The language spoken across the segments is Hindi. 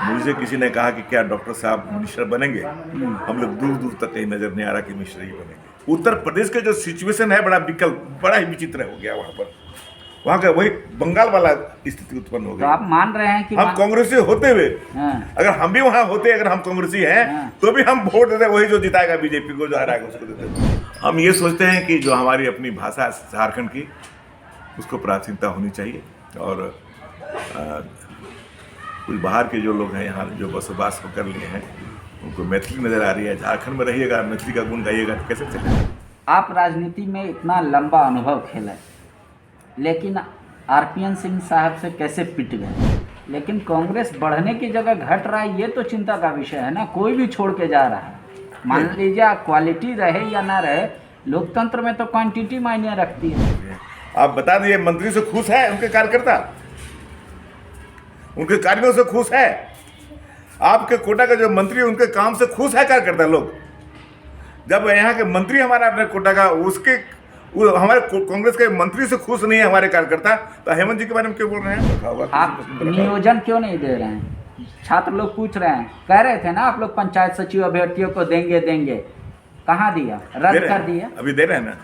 मुझे किसी ने कहा कि क्या डॉक्टर साहब मिनिस्टर बनेंगे, हम लोग दूर दूर तक कहीं नजर नहीं आ रहा कि मिनिस्टर ही बनेंगे। उत्तर प्रदेश का जो सिचुएशन है बड़ा ही विचित्र हो गया। वहाँ पर वहाँ का वही बंगाल वाला स्थिति उत्पन्न हो तो गई। आप मान रहे हैं कि हम कांग्रेसी होते हुए हाँ, अगर हम भी वहाँ होते, अगर हम कांग्रेसी हैं हाँ। तो भी हम वोट देते, वही जो जिताएगा बीजेपी को, जो हराएगा उसको देते। हम ये सोचते हैं कि जो हमारी अपनी भाषा है झारखंड की, उसको प्राथमिकता होनी चाहिए। और कुछ बाहर के जो लोग हैं यहाँ जो बसोबास कर लिए हैं, उनको मैथिली नजर आ रही है। झारखंड में रहिएगा, मैथिली का गुण गाइएगा तो कैसे चलेगा? आप राजनीति में इतना लंबा अनुभव खेला, लेकिन आरपीएन सिंह साहब से कैसे पिट गए? लेकिन कांग्रेस बढ़ने की जगह घट रहा है, ये तो चिंता का विषय है ना। कोई भी छोड़ के जा रहा है। मान लीजिए क्वालिटी रहे या ना रहे, लोकतंत्र में तो क्वांटिटी मायने रखती है। आप बता दीजिए, मंत्री से खुश है उनके कार्यकर्ता? उनके कार्यों से खुश है? आपके कोटा का जो मंत्री, उनके काम से खुश है कार्यकर्ता लोग? जब यहाँ के मंत्री हमारा अपने कोटा का, हमारे कांग्रेस के मंत्री से खुश नहीं है हमारे कार्यकर्ता, तो हेमंत जी के बारे में क्यों बोल रहे हैं? आप नियोजन क्यों नहीं दे रहे हैं? छात्र लोग पूछ रहे हैं, कह रहे थे ना आप लोग पंचायत सचिव अभ्यर्थियों को देंगे, कहाँ दिया? रद्द कर दिया। अभी दे रहे हैं ना।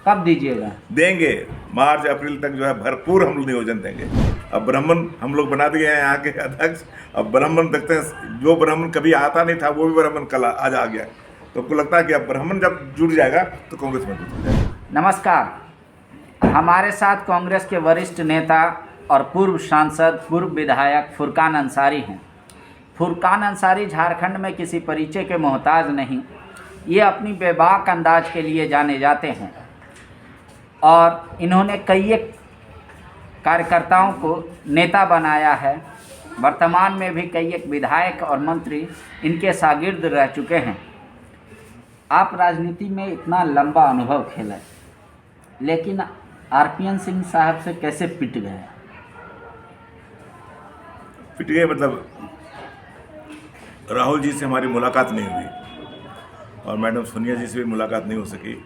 कब दीजिएगा? देंगे, मार्च अप्रैल तक जो है भरपूर हम लोग नियोजन देंगे। अब ब्राह्मण हम लोग बना दिए हैं यहाँ के अध्यक्ष। अब ब्राह्मण देखते हैं, जो ब्राह्मण कभी आता नहीं था वो भी ब्राह्मण कल आज आ गया। तो आपको लगता है कि अब ब्राह्मण जब जुड़ जाएगा तो कांग्रेस में जुड़ जाएगा। नमस्कार, हमारे साथ कांग्रेस के वरिष्ठ नेता और पूर्व सांसद, पूर्व विधायक फुरकान अंसारी हैं। फुरकान अंसारी झारखंड में किसी परिचय के मोहताज नहीं। ये अपनी बेबाक अंदाज के लिए जाने जाते हैं और इन्होंने कई एक कार्यकर्ताओं को नेता बनाया है। वर्तमान में भी कई एक विधायक और मंत्री इनके शागिर्द रह चुके हैं। आप राजनीति में इतना लंबा अनुभव खेला, लेकिन आरपीएन सिंह साहब से कैसे पिट गए? पिट गए मतलब राहुल जी से हमारी मुलाकात नहीं हुई और मैडम सोनिया जी से भी मुलाकात नहीं हो सकी।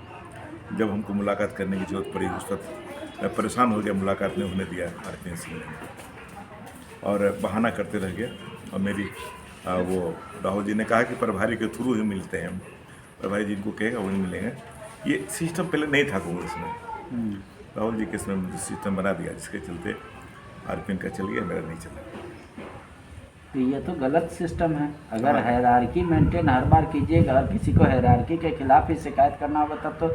जब हमको मुलाकात करने की जरूरत पड़ी उस वक्त मैं परेशान हो गया, मुलाकात नहीं होने दिया आरपीएन सिंह ने और बहाना करते रह गया। और मेरी वो राहुल जी ने कहा कि प्रभारी के थ्रू ही मिलते हैं, प्रभारी जी इनको कहेगा वही मिलेंगे। ये सिस्टम पहले नहीं था कांग्रेस में। राहुल जी के इसमें सिस्टम बना दिया, जिसके चलते आरपीएन का चल गया, मेरा नहीं चला। तो ये तो गलत सिस्टम है। अगर हायरार्की मेंटेन हर बार कीजिएगा, अगर किसी को हायरार्की के खिलाफ ही शिकायत करना होगा तब तो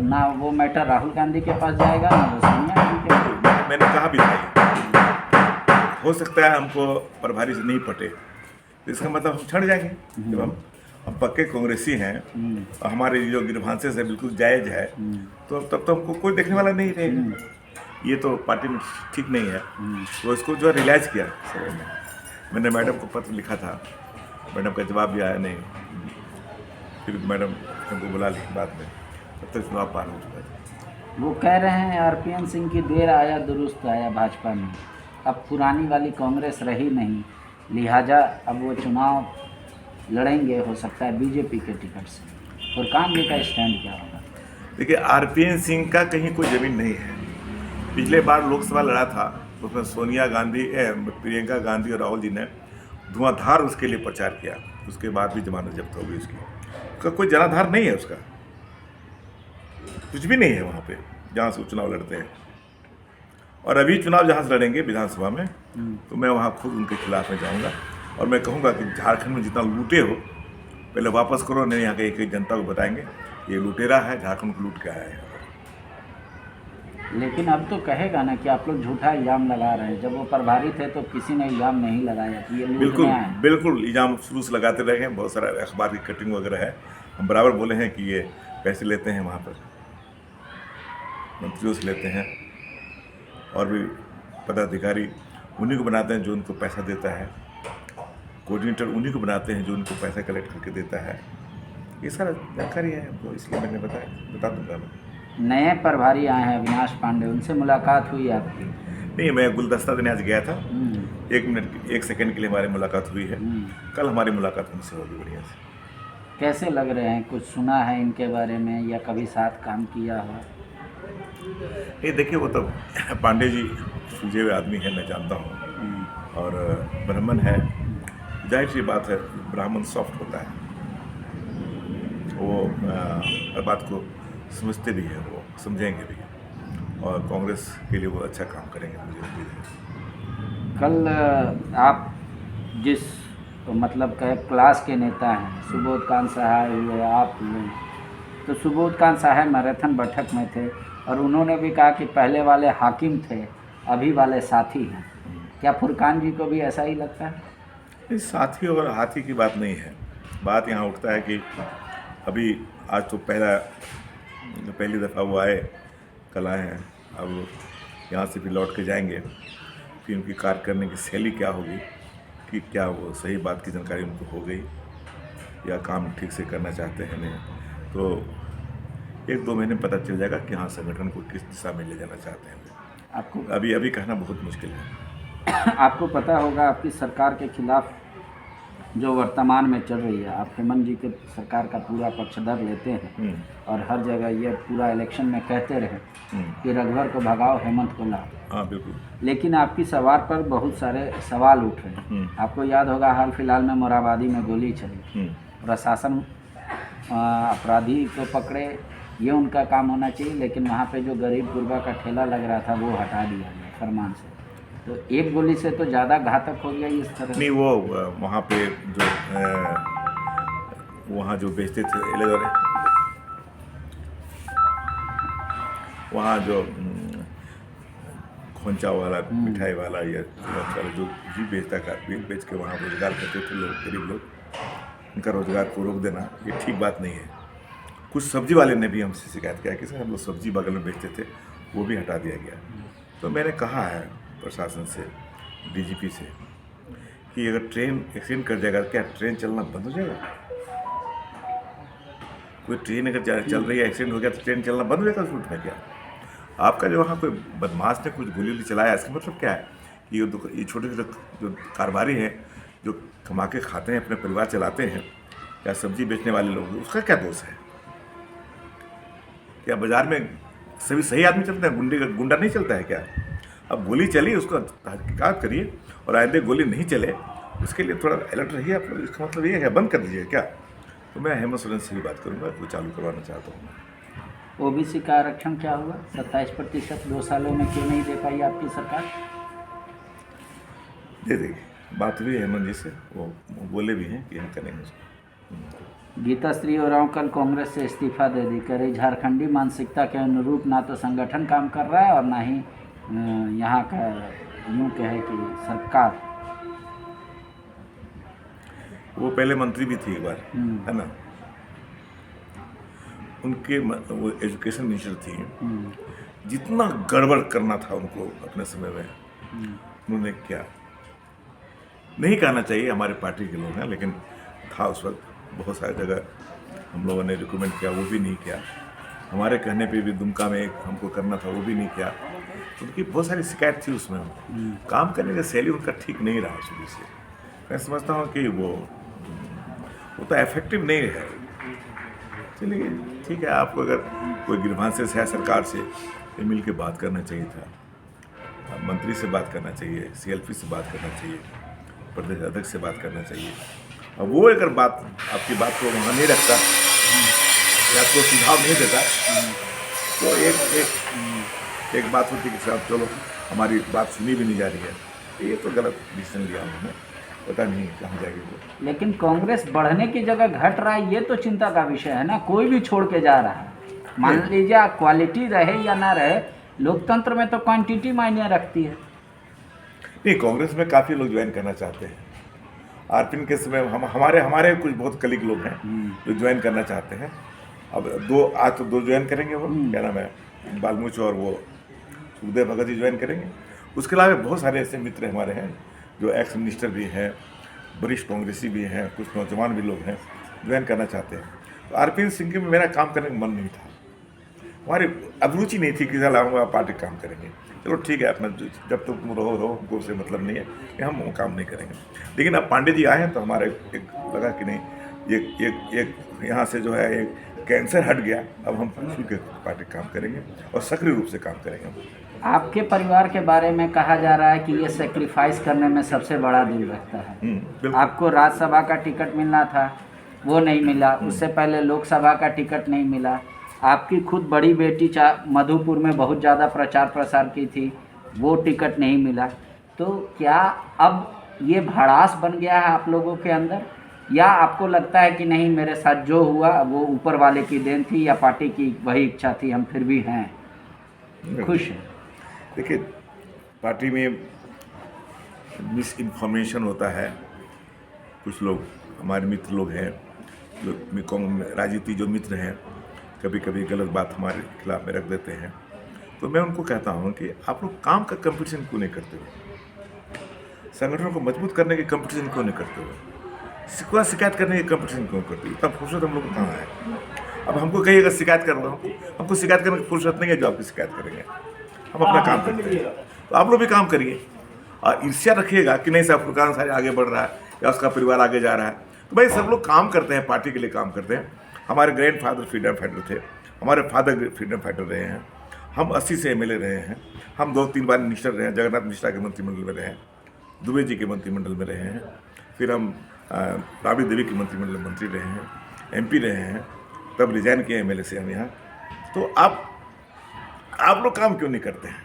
ना वो मैटर राहुल गांधी के पास जाएगा, ना वो सोनिया जी के पास। मैंने कहा भी था, हो सकता है हमको प्रभारी से नहीं पटे, तो इसका मतलब हम छड़ जाएंगे। जब हम पक्के कांग्रेसी हैं और हमारे जो ग्रीवांसेस है बिल्कुल जायज़ है, तो तब तो हमको कोई देखने वाला नहीं रहेगा। ये तो पार्टी में ठीक नहीं है। तो इसको जो रियलाइज़ किया सर मैंने मैडम को पत्र लिखा था, मैडम का जवाब भी आया नहीं। फिर मैडम हमको बुला ली बाद में, तब तक चुनाव पार हो चुका था। वो कह रहे हैं आरपीएन सिंह की देर आया दुरुस्त आया भाजपा में। अब पुरानी वाली कांग्रेस रही नहीं, लिहाजा अब वो चुनाव लड़ेंगे, हो सकता है बीजेपी के टिकट से। फुरकान जी का स्टैंड क्या होगा? देखिए, आरपीएन सिंह का कहीं कोई जमीन नहीं है। पिछले बार लोकसभा लड़ा था, उसमें सोनिया गांधी, प्रियंका गांधी और राहुल जी ने धुआंधार उसके लिए प्रचार किया। उसके बाद भी जमानत जब्त हो गई उसकी। उसका कोई जनाधार नहीं है, उसका कुछ भी नहीं है वहाँ पे जहाँ से चुनाव लड़ते हैं। और अभी चुनाव जहाँ से लड़ेंगे विधानसभा में, तो मैं वहाँ खुद उनके खिलाफ में जाऊँगा और मैं कहूँगा कि झारखंड में जितना लूटे हो पहले वापस करो, नहीं यहाँ के एक जनता को बताएंगे ये लुटेरा है, झारखंड को लूट के आया है। लेकिन अब तो कहेगा ना कि आप लोग झूठा इल्ज़ाम लगा रहे हैं। जब वो प्रभारी थे तो किसी ने इल्ज़ाम नहीं लगाया कि ये बिल्कुल बिल्कुल इल्ज़ाम शुरू से लगाते रहे हैं। बहुत सारा अखबार की कटिंग वगैरह है। हम बराबर बोले हैं कि ये पैसे लेते हैं, वहाँ पर मंत्रियों से लेते हैं और भी पदाधिकारी उन्हीं को बनाते हैं जो उनको पैसा देता है, कोऑर्डिनेटर उन्हीं को बनाते हैं जो उनको पैसा कलेक्ट करके देता है। ये सारा जानकारी है हमको, इसलिए मैंने बता दूंगा मैं। नए प्रभारी आए हैं अविनाश पांडे, उनसे मुलाकात हुई आपकी? नहीं, मैं गुलदस्ता देने आज गया था। 1 सेकंड के लिए हमारी मुलाकात हुई है। कल हमारी मुलाकात उनसे होगी बढ़िया से। कैसे लग रहे हैं? कुछ सुना है इनके बारे में या कभी साथ काम किया हो? ये देखिए, वो तो पांडे जी सुलझे हुए आदमी है, मैं जानता हूँ, और ब्राह्मण है जाहिर सी बात है, ब्राह्मण सॉफ्ट होता है, वो हर बात को समझते भी हैं, वो समझेंगे भी, और कांग्रेस के लिए वो अच्छा काम करेंगे, मुझे उम्मीद है। कल आप जिस मतलब कहे क्लास के नेता हैं, सुबोधकांत सहाय हुए, आप हुए, तो सुबोधकांत सहाय मैराथन बैठक में थे और उन्होंने भी कहा कि पहले वाले हाकिम थे, अभी वाले साथी हैं। क्या फुरकान जी को भी ऐसा ही लगता है? इस साथी और हाथी की बात नहीं है। बात यहाँ उठता है कि अभी आज तो पहली दफ़ा वो आए, कल आए हैं, अब यहाँ से भी लौट के जाएंगे, फिर उनकी कार्य करने की शैली क्या होगी, कि क्या वो सही बात की जानकारी उनको हो गई या काम ठीक से करना चाहते हैं नहीं, तो 1-2 महीने में पता चल जाएगा कि हाँ संगठन को किस दिशा में ले जाना चाहते हैं। आपको अभी कहना बहुत मुश्किल है। आपको पता होगा आपकी सरकार के खिलाफ जो वर्तमान में चल रही है, आप हेमंत जी के सरकार का पूरा पक्षधर लेते हैं और हर जगह ये पूरा इलेक्शन में कहते रहे कि रघुवर को भगाओ, हेमंत को लाओ। हाँ बिल्कुल। लेकिन आपकी सवार पर बहुत सारे सवाल उठ रहे हैं। आपको याद होगा हाल फिलहाल में मोराबादी में गोली चली, प्रशासन अपराधी को पकड़े, ये उनका काम होना चाहिए, लेकिन वहाँ पे जो गरीब गुरबा का ठेला लग रहा था वो हटा दिया गया फरमान से। तो एक गोली से तो ज़्यादा घातक हो गया इस तरह। नहीं, वो वहाँ पे जो वहाँ जो बेचते थे वहाँ जो खोंचा वाला, मिठाई वाला या जो भी बेच के वहाँ रोजगार करते थे लोग, गरीब लोग, उनका रोजगार को रोक देना ये ठीक बात नहीं है। कुछ सब्जी वाले ने भी हमसे शिकायत किया कि सर हम लोग सब्जी बगल में बेचते थे, वो भी हटा दिया गया। तो मैंने कहा है प्रशासन से, डीजीपी से, कि अगर ट्रेन एक्सीडेंट कर जाएगा क्या ट्रेन चलना बंद हो जाएगा? कोई ट्रेन अगर चल रही है, एक्सीडेंट हो गया तो ट्रेन चलना बंद हो जाएगा उस रूट में क्या? आपका जो वहाँ कोई बदमाश ने कुछ गोली चलाया, इसका मतलब क्या है? कि ये छोटे छोटे जो कारोबारी हैं, जो कमा के खाते हैं, अपने परिवार चलाते हैं, या सब्जी बेचने वाले लोग, उसका क्या दोष है? क्या बाजार में सभी सही आदमी चलते हैं, गुंडा नहीं चलता है क्या? अब गोली चली, उसको तहकीकात करिए और आइंदे गोली नहीं चले, उसके लिए थोड़ा अलर्ट रहिए आप लोग। इसका मतलब ये है बंद कर दीजिए क्या? तो मैं हेमंत सोरेन से ही बात करूँगा, वो चालू करवाना चाहता हूँ। ओबीसी का आरक्षण क्या हुआ? 27% 2 सालों में क्यों नहीं दे पाई आपकी सरकार? दे देगी, बात हुई हेमंत जी से, वो बोले भी हैं कि हम करेंगे उसको। गीता श्री उरांव कल कांग्रेस से इस्तीफा दे दी, कह रही झारखंडी मानसिकता के अनुरूप ना तो संगठन काम कर रहा है और ना ही यहाँ का यूँ कहे कि सरकार। वो पहले मंत्री भी थी एक बार, है ना, उनके वो एजुकेशन मिनिस्टर थी। जितना गड़बड़ करना था उनको अपने समय में, उन्होंने क्या, नहीं कहना चाहिए, हमारे पार्टी के लोग हैं, लेकिन था उस वक्त बहुत सारी जगह हम लोगों ने रिकमेंड किया, वो भी नहीं किया। हमारे कहने पे भी दुमका में हमको करना था, वो भी नहीं किया। उनकी बहुत सारी शिकायत थी उसमें, काम करने का शैली उनका ठीक नहीं रहा शुरू से। मैं समझता हूँ कि वो तो इफेक्टिव नहीं है। चलिए ठीक है, आपको अगर कोई ग्रीवांसेस है सरकार से, ये मिल के बात करना चाहिए था, मंत्री से बात करना चाहिए, CLP से बात करना चाहिए, प्रदेश अध्यक्ष से बात करना चाहिए। और वो अगर आपकी बात को वहाँ नहीं रखता या आपको सुझाव नहीं देता, तो एक बात होती कि साहब चलो हमारी बात सुनी भी नहीं जा रही है, ये तो गलत डिसीजन लिया उन्होंने, पता नहीं कहाँ जाएगी वो। लेकिन कांग्रेस बढ़ने की जगह घट रहा है, ये तो चिंता का विषय है ना। कोई भी छोड़ के जा रहा है, मान लीजिए क्वालिटी रहे या ना रहे, लोकतंत्र में तो क्वांटिटी मायने रखती है। नहीं, कांग्रेस में काफ़ी लोग ज्वाइन करना चाहते हैं। आरपीएन के समय हमारे कुछ बहुत कलीग लोग हैं जो ज्वाइन करना चाहते हैं। अब आज तो 2 ज्वाइन करेंगे, वो क्या नाम है, बालमूच और वो सुखदेव भगत जी ज्वाइन करेंगे। उसके अलावा बहुत सारे ऐसे मित्र हमारे हैं जो एक्स मिनिस्टर भी हैं, वरिष्ठ कांग्रेसी भी हैं, कुछ नौजवान भी लोग हैं ज्वाइन करना चाहते हैं। तो आरपीएन सिंह में मेरा काम करने का मन नहीं था, हमारी अभिरुचि नहीं थी कि चल हम पार्टी काम करेंगे। चलो ठीक है, अपना जब तक तुम रहो हमको उससे मतलब नहीं है कि हम वो काम नहीं करेंगे। लेकिन अब पांडे जी आए हैं तो हमारे एक लगा कि नहीं, एक यहाँ से जो है एक कैंसर हट गया, अब हम खुल के पार्टी काम करेंगे और सक्रिय रूप से काम करेंगे। आपके परिवार के बारे में कहा जा रहा है कि ये सेक्रीफाइस करने में सबसे बड़ा दिल रखता है। बिल्कुल। आपको राज्यसभा का टिकट मिलना था, वो नहीं मिला। उससे पहले लोकसभा का टिकट नहीं मिला। आपकी खुद बड़ी बेटी मधुपुर में बहुत ज़्यादा प्रचार प्रसार की थी, वो टिकट नहीं मिला। तो क्या अब ये भड़ास बन गया है आप लोगों के अंदर, या आपको लगता है कि नहीं, मेरे साथ जो हुआ वो ऊपर वाले की देन थी या पार्टी की वही इच्छा थी, हम फिर भी हैं खुश हैं? देखिए, पार्टी में मिस इन्फॉर्मेशन होता है। कुछ लोग हमारे मित्र लोग हैं, राजनीति जो मित्र हैं, कभी कभी गलत बात हमारे खिलाफ में रख देते हैं। तो मैं उनको कहता हूँ कि आप लोग काम का कंपटीशन क्यों नहीं करते हो? संगठन को मजबूत करने के कंपटीशन क्यों नहीं करते हो? शिकायत करने के कंपटीशन क्यों करते हो? इतना फुर्सत हम लोग को कहाँ है? अब हमको कहीं अगर शिकायत कर रहा हूँ, हमको शिकायत करने की फुर्सत नहीं है जो आपकी शिकायत करेंगे। हम अपना काम करते हैं, तो आप लोग भी काम करिए और ईर्ष्या रखिएगा कि नहीं साहब फुरकान अंसारी आगे बढ़ रहा है या उसका परिवार आगे जा रहा है। तो भाई सब लोग काम करते हैं, पार्टी के लिए काम करते हैं। हमारे ग्रैंड फादर फ्रीडम फाइटर थे, हमारे फादर फ्रीडम फाइटर रहे हैं। हम 80 से MLA रहे हैं। हम 2-3 बार मिनिस्टर रहे हैं। जगन्नाथ मिश्रा के मंत्रिमंडल में रहे हैं, दुबे जी के मंत्रिमंडल में रहे हैं। फिर हम राबड़ी देवी के मंत्रिमंडल मंत्री रहे हैं, MP रहे हैं, तब रिजाइन किए MLA से हम यहाँ। तो आप लोग काम क्यों नहीं करते हैं?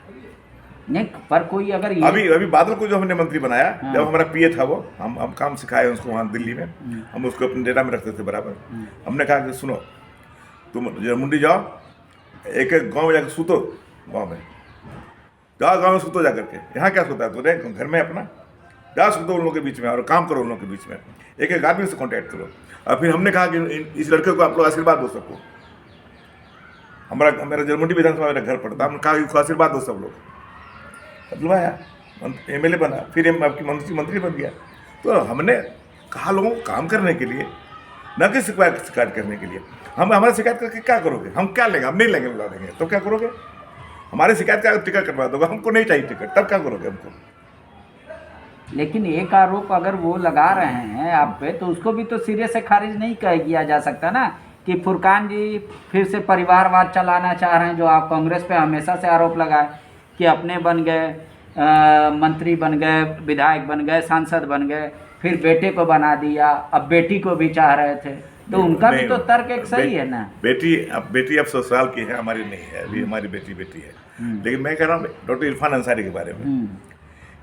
नहीं, पर कोई अगर ये अभी बादल को जो हमने मंत्री बनाया, जब हमारा PA था वो, हम काम सिखाए उसको वहाँ दिल्ली में। हम उसको अपने डेटा में रखते थे बराबर। हमने कहा कि सुनो, तुम मुंडी जाओ, एक एक गाँव में जाकर सूतो, गाँव में जाओ, गाँव में सूतो जा करके। यहाँ क्या सोता है तुझे? घर में अपना जाओ सूतो उन लोगों के बीच में और काम करो उन लोगों के बीच में। एक एक आदमी से कॉन्टैक्ट करो। और फिर हमने कहा कि इस लड़के को आप लोग आशीर्वाद दो सबको। मेरा जरमुंडी विधानसभा मेरा घर पड़ता, हमने कहा इसको आशीर्वाद दो सब लोग। बुलवाया, MLA बना, फिर आपकी मंत्री बन गया। तो हमने कहा लोगों को काम करने के लिए, न कि शिकायत करने के लिए। हम हमारे शिकायत करके क्या करोगे? हम क्या लेंगे? हम नहीं लेंगे, बुला देंगे तो क्या करोगे? हमारे शिकायत का टिकट कटवा दोगे, हमको नहीं चाहिए टिकट, तब क्या करोगे हमको? लेकिन एक आरोप अगर वो लगा रहे हैं आप पे, तो उसको भी तो सिरे से खारिज नहीं किया जा सकता ना, कि फुरकान जी फिर से परिवारवाद चलाना चाह रहे हैं, जो आप कांग्रेस पे हमेशा से आरोप लगाए कि अपने बन गए, मंत्री बन गए, विधायक बन गए, सांसद बन गए, फिर बेटे को बना दिया, अब बेटी को भी चाह रहे थे। तो उनका भी तो तर्क एक सही है ना। बेटी अब ससुराल की है, हमारी नहीं है। अभी हमारी बेटी है। लेकिन मैं कह रहा हूँ डॉक्टर इरफान अंसारी के बारे में।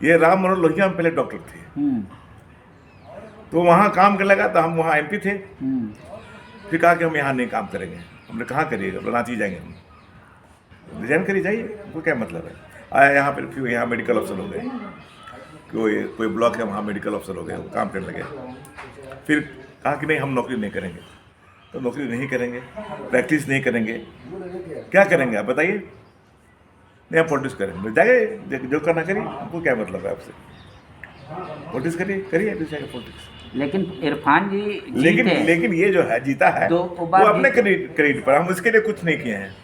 ये राम मनोहर लोहिया में पहले डॉक्टर थे, तो वहाँ काम कर लगा, तो हम वहाँ MP थे। फिर कहा कि हम यहाँ नहीं काम करेंगे। हमने कहाँ करिएगा? रांची जाएंगे हम। रिजाइन करी जाइए, उनको क्या मतलब है? आया यहाँ पर, फिर यहाँ मेडिकल अफसर हो गए, कोई ब्लॉक है वहाँ मेडिकल अफसर हो गए, वो काम करने लगे। फिर कहा कि नहीं हम नौकरी नहीं करेंगे, तो नौकरी नहीं करेंगे, प्रैक्टिस नहीं करेंगे, क्या करेंगे आप बताइए? नहीं हम पॉलिटिक्स करेंगे। जाइए जो करना करिए, हमको क्या मतलब है आपसे? पॉलिटिक्स करिए पॉलिटिक्स। लेकिन इरफान जी लेकिन ये जो है जीता है तो वो अपने क्रेडिट पर, हम उसके लिए कुछ नहीं किए हैं।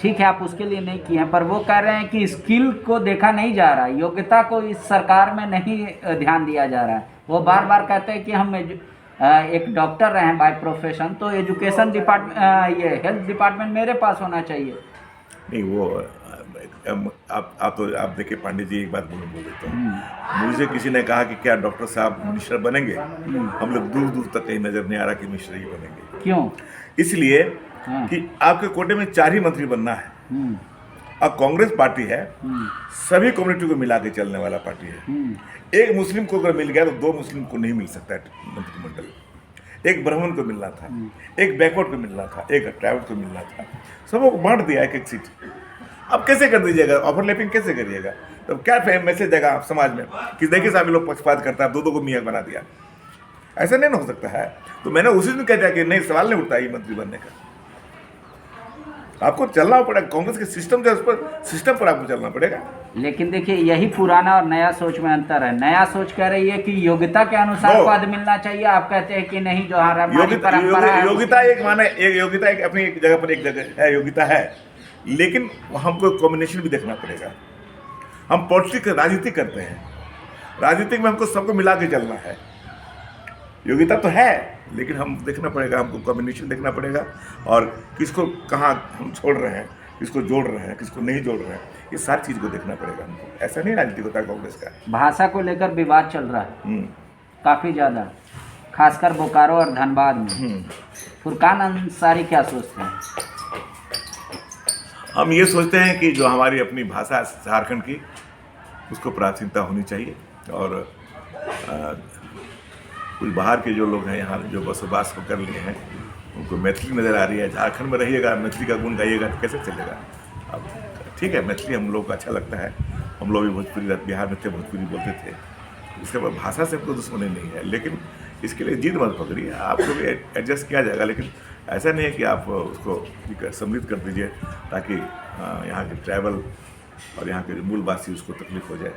ठीक है, आप उसके लिए नहीं किए हैं, पर वो कह रहे हैं कि स्किल को देखा नहीं जा रहा है, योग्यता को इस सरकार में नहीं ध्यान दिया जा रहा है। वो बार बार कहते हैं कि हम एक डॉक्टर रहे हैं बाय प्रोफेशन, तो एजुकेशन डिपार्टमेंट, ये हेल्थ डिपार्टमेंट मेरे पास होना चाहिए। नहीं, वो आप देखिए पांडे जी, एक बात बोल देता हूँ। मुझे किसी ने कहा कि क्या डॉक्टर साहब मिनिस्टर बनेंगे? हम लोग दूर दूर तक कहीं नजर नहीं आ रहा कि मिनिस्टर ही बनेंगे। क्यों? इसलिए कि आपके कोटे में 4 ही मंत्री बनना है। अब कांग्रेस पार्टी है, सभी कम्युनिटी को मिला के चलने वाला पार्टी है। एक मुस्लिम को अगर मिल गया तो 2 मुस्लिम को नहीं मिल सकता है मंत्रिमंडल। एक ब्राह्मण को मिलना था, एक बैकवर्ड को मिलना था, एक ट्राइबल को मिलना था, सबको बांट दिया एक सीट। अब कैसे कर दीजिएगा? ओवरलैपिंग कैसे करिएगा? तो क्या मैसेज देगा आप समाज में कि देखिए साहब लोग पक्षपात करता है, 2 को मियाँ बना दिया? ऐसा नहीं ना हो सकता है। तो मैंने उसी दिन कह दिया कि नहीं, सवाल नहीं उठता ये मंत्री बनने का। आपको चलना पड़ेगा, कांग्रेस के सिस्टम जो है उस पर, सिस्टम पर आपको चलना पड़ेगा। लेकिन देखिए, यही पुराना और नया सोच में अंतर है। नया सोच कह रही है कि योग्यता के अनुसार पद मिलना चाहिए, आप कहते हैं कि नहीं, जो हमारी परंपरा है। योग्यता एक अपनी एक जगह है, योग्यता है, लेकिन हमको कॉम्बिनेशन भी देखना पड़ेगा। हम पॉलिटिक्स राजनीति करते हैं, राजनीति में हमको सबको मिला के चलना है। योग्यता तो है, लेकिन हम देखना पड़ेगा, हमको कॉम्बिनेशन देखना पड़ेगा और किसको कहाँ हम छोड़ रहे हैं, किसको जोड़ रहे हैं, किसको नहीं जोड़ रहे हैं, ये सारी चीज़ को देखना पड़ेगा हमको। ऐसा नहीं राजनीति होता है कांग्रेस का। भाषा को लेकर विवाद चल रहा है काफ़ी ज़्यादा, खासकर बोकारो और धनबाद में। फुरकान अंसारी क्या सोचते हैं? हम ये सोचते हैं कि जो हमारी अपनी भाषा झारखंड की, उसको प्राथमिकता होनी चाहिए। और कुछ बाहर के जो लोग हैं यहाँ जो बसोबास को कर लिए हैं, उनको मैथिली नज़र आ रही है। झारखंड में रहिएगा, मैथिली का गुण गाइएगा तो कैसे चलेगा? अब ठीक है, मैथिली हम लोग को अच्छा लगता है, हम लोग भी भोजपुरी बिहार में थे, भोजपुरी बोलते थे। इसके बाद भाषा से हमको दुश्मनी नहीं है, लेकिन इसके लिए जिद मत पकड़िए, आपको भी एडजस्ट किया जाएगा। लेकिन ऐसा नहीं है कि आप उसको सम्मिलित कर दीजिए ताकि यहाँ के ट्राइबल और यहाँ के जो मूलवासी उसको तकलीफ हो जाए।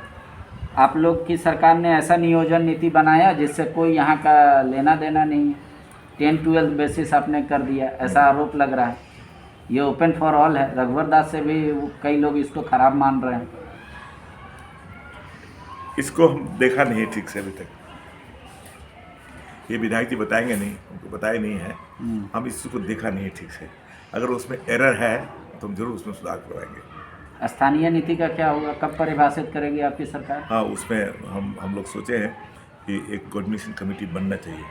आप लोग की सरकार ने ऐसा नियोजन नीति बनाया जिससे कोई यहाँ का लेना देना नहीं है, 10-12 बेसिस आपने कर दिया, ऐसा आरोप लग रहा है। ये ओपन फॉर ऑल है, रघुवर दास से भी कई लोग इसको खराब मान रहे हैं। इसको हम देखा नहीं ठीक से अभी तक, ये विधायक जी बताएंगे नहीं, उनको बताया नहीं है। हम इस चीज़ को देखा नहीं ठीक से, अगर उसमें एरर है तो हम जरूर उसमें सुधार करवाएंगे। स्थानीय नीति का क्या होगा, कब परिभाषित करेगी आपकी सरकार? हाँ, उसमें हम लोग सोचे हैं कि एक कोऑर्डिनेशन कमेटी बनना चाहिए।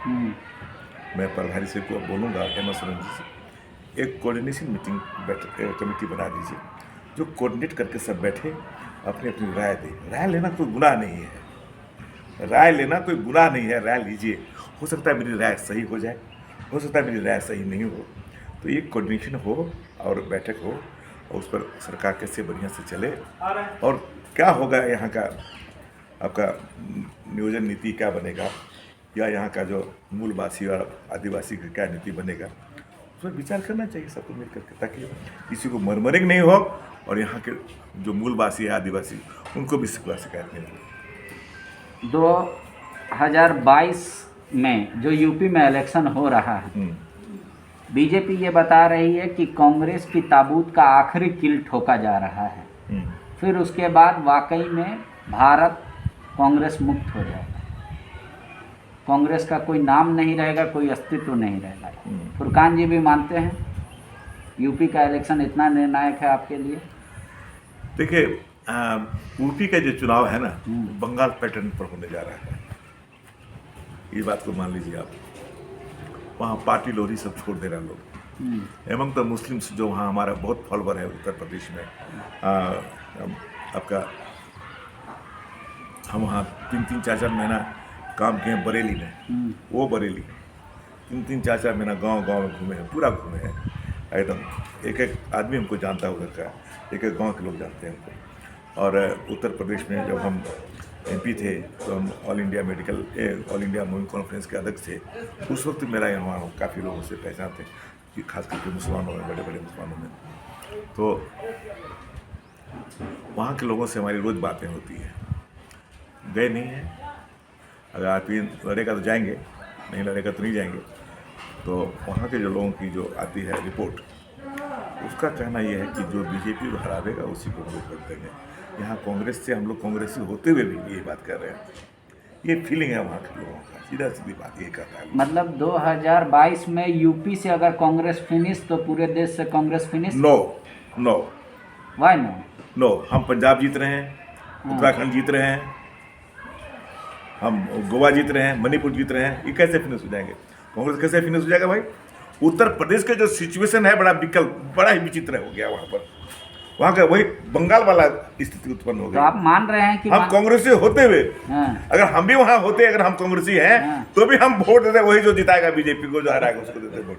मैं प्रभारी से को बोलूँगा हेमंत सोरेन जी से, एक कोऑर्डिनेशन मीटिंग कमेटी बना दीजिए जो कोऑर्डिनेट करके सब बैठे, अपनी अपनी राय दे। राय लेना कोई गुनाह नहीं है, राय लेना कोई गुनाह नहीं है, राय लीजिए। हो सकता है मेरी राय सही हो जाए, हो सकता है मेरी राय सही नहीं हो, तो ये कोऑर्डिनेशन हो और बैठक हो और उस पर सरकार कैसे बढ़िया से चले और क्या होगा यहाँ का आपका नियोजन नीति क्या बनेगा, या यहाँ का जो मूलवासी और आदिवासी का क्या नीति बनेगा, उस पर विचार करना चाहिए सबको मिल करके, ताकि किसी को मरमरिंग नहीं हो और यहाँ के जो मूलवासी है आदिवासी उनको भी शिकायत नहीं हो। 2022 में जो यूपी में इलेक्शन हो रहा है, बीजेपी ये बता रही है कि कांग्रेस की ताबूत का आखिरी कील ठोका जा रहा है, फिर उसके बाद वाकई में भारत कांग्रेस मुक्त हो जाएगा, कांग्रेस का कोई नाम नहीं रहेगा, कोई अस्तित्व नहीं रहेगा। फुरकान जी भी मानते हैं यूपी का इलेक्शन इतना निर्णायक है आपके लिए? देखिए, यूपी का जो चुनाव है ना, बंगाल पैटर्न पर होने जा रहा है, ये बात को मान लीजिए आप। वहाँ पार्टी लोरी सब छोड़ दे रहे लोग, एवं तो मुस्लिम्स जो वहाँ हमारा बहुत फॉलोवर है उत्तर प्रदेश में, आपका हम वहाँ 3-3, 4-4 महीना काम किए हैं बरेली में, वो बरेली 3-3, 4-4 महीना गांव में घूमे हैं, पूरा घूमे हैं एकदम। एक आदमी हमको जानता है उधर का, एक गांव के लोग जानते हैं हमको। और उत्तर प्रदेश में जब हम MP थे तो हम ऑल इंडिया मूविंग कॉन्फ्रेंस के अध्यक्ष थे। उस वक्त मेरा यहाँ काफ़ी लोगों से पहचान थे, कि खास करके मुसलमानों में, बड़े बड़े मुसलमानों में, तो वहाँ के लोगों से हमारी रोज़ बातें होती है। गए नहीं हैं, अगर आप लड़ेगा तो जाएंगे, नहीं लड़ेगा तो नहीं जाएंगे। तो वहाँ के जो लोगों की जो आती है रिपोर्ट, उसका कहना यह है कि जो बीजेपी को हरावेगा उसी को हम लोग कर देंगे। यहाँ कांग्रेस से हम लोग कांग्रेसी होते हुए भी यही बात कर रहे हैं, ये फीलिंग है वहाँ के लोगों का, सीधा सीधी बात ये कहता है। मतलब 2022 में यूपी से अगर कांग्रेस फिनिश तो पूरे देश से Congress finish? No why no? हम पंजाब जीत रहे हैं, उत्तराखंड जीत रहे हैं, हम गोवा जीत रहे हैं, मणिपुर जीत रहे हैं, ये कैसे फिनिश हो जाएंगे? कांग्रेस कैसे फिनिश हो जाएगा भाई? उत्तर प्रदेश का जो सिचुएशन है बड़ा ही विचित्र हो गया। वहाँ का वही बंगाल वाला स्थिति उत्पन्न हो गई। तो आप मान रहे हैं कि हम कांग्रेसी होते हुए, अगर हम भी वहाँ होते, अगर हम कांग्रेसी हैं तो भी हम वोट देते, वही जो जिताएगा बीजेपी को, जो हराएगा उसको देते वोट।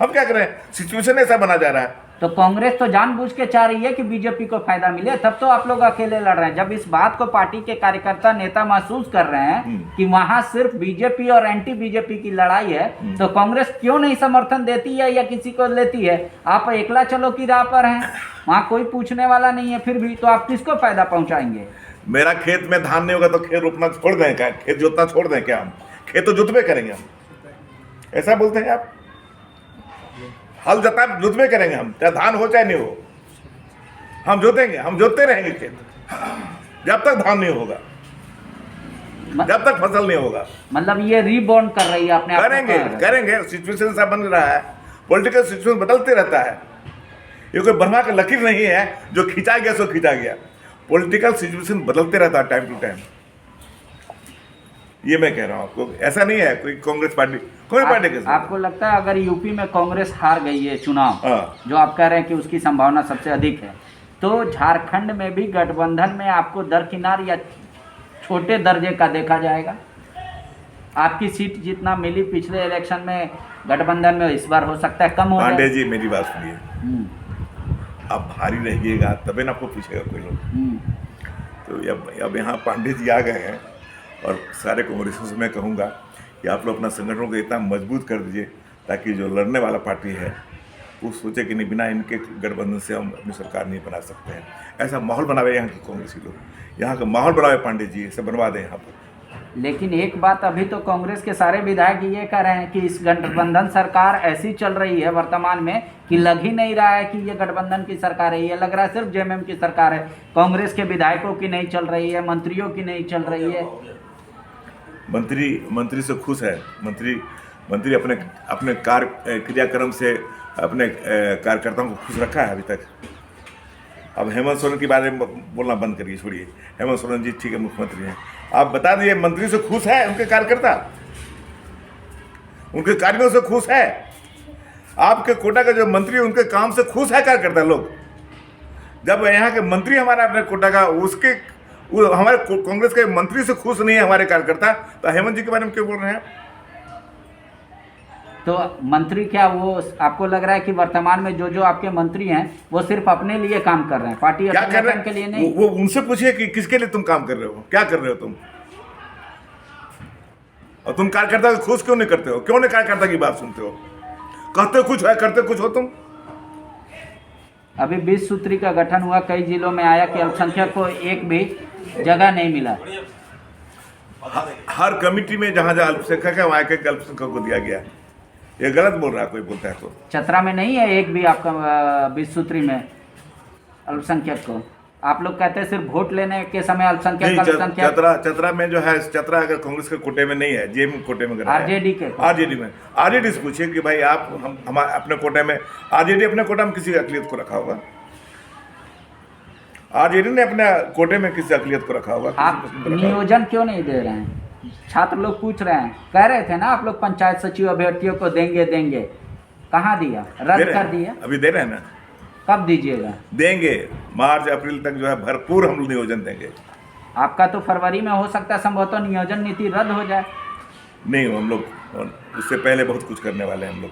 हम क्या करें, सिचुएशन ऐसा बना जा रहा है। तो कांग्रेस तो जानबूझ के चाह रही है कि बीजेपी को फायदा मिले, तब तो आप लोग अकेले लड़ रहे हैं। जब इस बात को पार्टी के कार्यकर्ता नेता महसूस कर रहे हैं कि वहां सिर्फ बीजेपी और एंटी बीजेपी की लड़ाई है, तो कांग्रेस क्यों नहीं समर्थन देती है या किसी को लेती है? आप अकेला चलो की राह पर हैं, वहाँ कोई पूछने वाला नहीं है, फिर भी तो आप किसको फायदा पहुंचाएंगे? मेरा खेत में धान नहीं होगा तो खेत रोपना छोड़ दें क्या? खेत जोतना छोड़ दें क्या? हम खेत तो जोतबे करेंगे, हम ऐसा बोलते हैं आप? हल जता जोतबे करेंगे हम, चाहे धान हो चाहे नहीं हो, हम जोतेंगे, हम जोतते रहेंगे खेत जब तक धान नहीं होगा, जब तक फसल नहीं होगा। मतलब ये रीबॉर्न कर रही है अपने आप? करेंगे। सिचुएशन ऐसा बन रहा है, पॉलिटिकल सिचुएशन बदलते रहता है। ये कोई ब्रह्मा का लकीर नहीं है जो खींचा गया सो खींचा गया। पॉलिटिकल सिचुएशन बदलते रहता है टाइम टू टाइम। ये मैं कह रहा हूँ आपको, ऐसा नहीं है कोई कांग्रेस पार्टी के साथ। आपको लगता है अगर यूपी में कांग्रेस हार गई है चुनाव, जो आप कह रहे हैं कि उसकी संभावना सबसे अधिक है, तो झारखंड में भी गठबंधन में आपको दरकिनार या छोटे दर्जे का देखा जाएगा? आपकी सीट जितना मिली पिछले इलेक्शन में गठबंधन में, इस बार हो सकता है कम हो जाए। पांडे जी मेरी बात सुनिए, आप भारी रहिएगा तभी ना आपको पूछेगा कोई लोग। तो अब यहाँ पांडे जी आ गए हैं और सारे कांग्रेसियों से मैं कहूँगा कि आप लोग अपना संगठनों को इतना मजबूत कर दीजिए ताकि जो लड़ने वाला पार्टी है वो सोचे कि नहीं बिना इनके गठबंधन से हम अपनी सरकार नहीं बना सकते हैं। ऐसा माहौल बनावे यहाँ के कांग्रेसी लोग, यहाँ का माहौल बनावे पांडे जी, ऐसे बनवा दें यहाँ पर। लेकिन एक बात अभी तो कांग्रेस के सारे विधायक ये कह रहे हैं कि इस गठबंधन सरकार ऐसी चल रही है वर्तमान में कि लग ही नहीं रहा है कि ये गठबंधन की सरकार है, ये लग रहा है सिर्फ जेएमएम की सरकार है। कांग्रेस के विधायकों की नहीं चल रही है, मंत्रियों की नहीं चल रही है। मंत्री से खुश है, मंत्री अपने कार्य क्रियाक्रम से अपने कार्यकर्ताओं को खुश रखा है अभी तक। अब हेमंत सोरेन के बारे में बोलना बंद करिए, छोड़िए। हेमंत सोरेन जी ठीक है, मुख्यमंत्री हैं, आप बता दीजिए मंत्री से खुश है उनके कार्यकर्ता, उनके कार्यों से खुश है? आपके कोटा का जो मंत्री उनके काम से खुश है कार्यकर्ता लोग? जब यहाँ के मंत्री हमारा अपने कोटा का हमारे कांग्रेस के मंत्री से खुश नहीं है हमारे कार्यकर्ता, तो हेमंत जी के बारे में क्यों बोल रहे हैं? तो मंत्री क्या वो आपको लग रहा है कि वर्तमान में जो आपके मंत्री हैं वो सिर्फ अपने लिए काम कर रहे हैं, पार्टी के लिए नहीं? वो उनसे पूछिए कि किसके लिए तुम काम कर रहे हो, क्या कर रहे हो तुम, और तुम कार्यकर्ता को खुश क्यों नहीं करते हो? क्यों नहीं कार्यकर्ता की बात सुनते हो? कहते कुछ है करते कुछ हो तुम। अभी 20 सूत्री का गठन हुआ, कई जिलों में आया कि अल्पसंख्यक को एक भी जगह नहीं मिला। हर कमिटी में जहाँ जहाँ अल्पसंख्यक है वहाँ एक अल्पसंख्यक को दिया गया। ये गलत बोल रहा है कोई बोलता है तो? चतरा में नहीं है एक भी आपका 20 सूत्री में अल्पसंख्यक को? आप लोग कहते हैं सिर्फ वोट लेने के समय अल्पसंख्यक। चतरा में जो है, चतरा अगर कांग्रेस के कोटे में नहीं है, जेएमएम कोटे में, आरजेडी से पूछिए कि भाई आप हम अपने कोटे में, आरजेडी अपने कोटा में किसी अकलियत को रखा होगा? आरजेडी ने अपने कोटे में किसी अकलियत को रखा होगा? आप नियोजन क्यों नहीं दे रहे हैं? छात्र लोग पूछ रहे हैं, कह रहे थे ना आप लोग पंचायत सचिव अभ्यर्थियों को देंगे, कहाँ दिया? रद्द कर दिया। अभी दे रहे हैं ना, कब दीजिएगा? देंगे, मार्च अप्रैल तक जो है भरपूर हम नियोजन देंगे। आपका तो फरवरी में हो सकता है संभवतः नियोजन नीति रद्द हो जाए। नहीं, हम लोग उससे पहले बहुत कुछ करने वाले हैं। हम लोग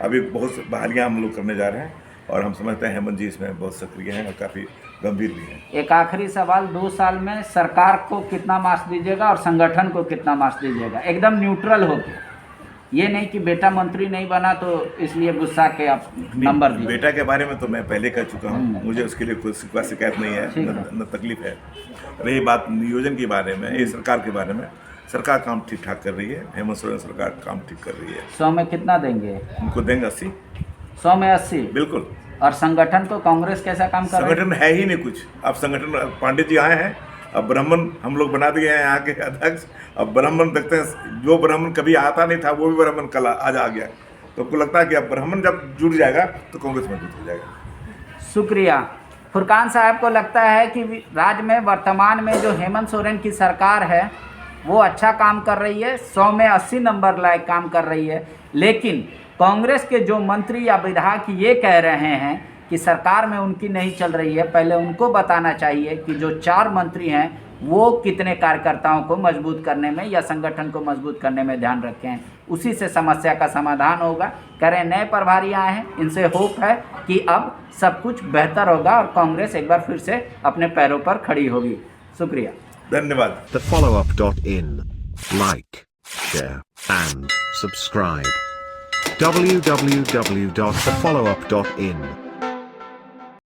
अभी बहुत बहालियाँ हम लोग करने जा रहे हैं और हम समझते हैं हेमंत जी इसमें बहुत सक्रिय हैं और काफ़ी गंभीर भी हैं। एक आखिरी सवाल, 2 साल में सरकार को कितना मार्क्स दीजिएगा और संगठन को कितना मार्क्स दीजिएगा? एकदम न्यूट्रल होकर, ये नहीं कि बेटा मंत्री नहीं बना तो इसलिए गुस्सा के आप नंबर दिए। बेटा के बारे में तो मैं पहले कह चुका हूँ, मुझे उसके लिए कोई शिकायत नहीं है, न तकलीफ है। रही बात नियोजन के बारे में, ये सरकार के बारे में, सरकार काम ठीक ठाक कर रही है। हेमंत सोरेन सरकार काम ठीक कर रही है। 100 में कितना देंगे? उनको देंगे 80। 100 में 80? बिल्कुल। और संगठन को कांग्रेस कैसा काम कर रहा है? संगठन है ही नहीं कुछ। अब संगठन, पांडे जी आए हैं, अब ब्राह्मण हम लोग बना दिए हैं यहाँ के अध्यक्ष। अब ब्राह्मण देखते हैं, जो ब्राह्मण कभी आता नहीं था वो भी ब्राह्मण कल आज आ गया। तो आपको लगता है कि अब ब्राह्मण जब जुड़ जाएगा तो कांग्रेस मजबूत हो जाएगा। शुक्रिया। फुरकान साहब को लगता है कि राज्य में वर्तमान में जो हेमंत सोरेन की सरकार है वो अच्छा काम कर रही है, 100 में 80 नंबर लायक काम कर रही है, लेकिन कांग्रेस के जो मंत्री या विधायक ये कह रहे हैं कि सरकार में उनकी नहीं चल रही है। पहले उनको बताना चाहिए कि जो 4 मंत्री हैं वो कितने कार्यकर्ताओं को मजबूत करने में या संगठन को मजबूत करने में ध्यान रखे हैं, उसी से समस्या का समाधान होगा। कह रहे नए प्रभारी आए हैं, इनसे होप है कि अब सब कुछ बेहतर होगा और कांग्रेस एक बार फिर से अपने पैरों पर खड़ी होगी। शुक्रिया, धन्यवाद। TheFollowUp.in, like, share and subscribe. www.thefollowup.in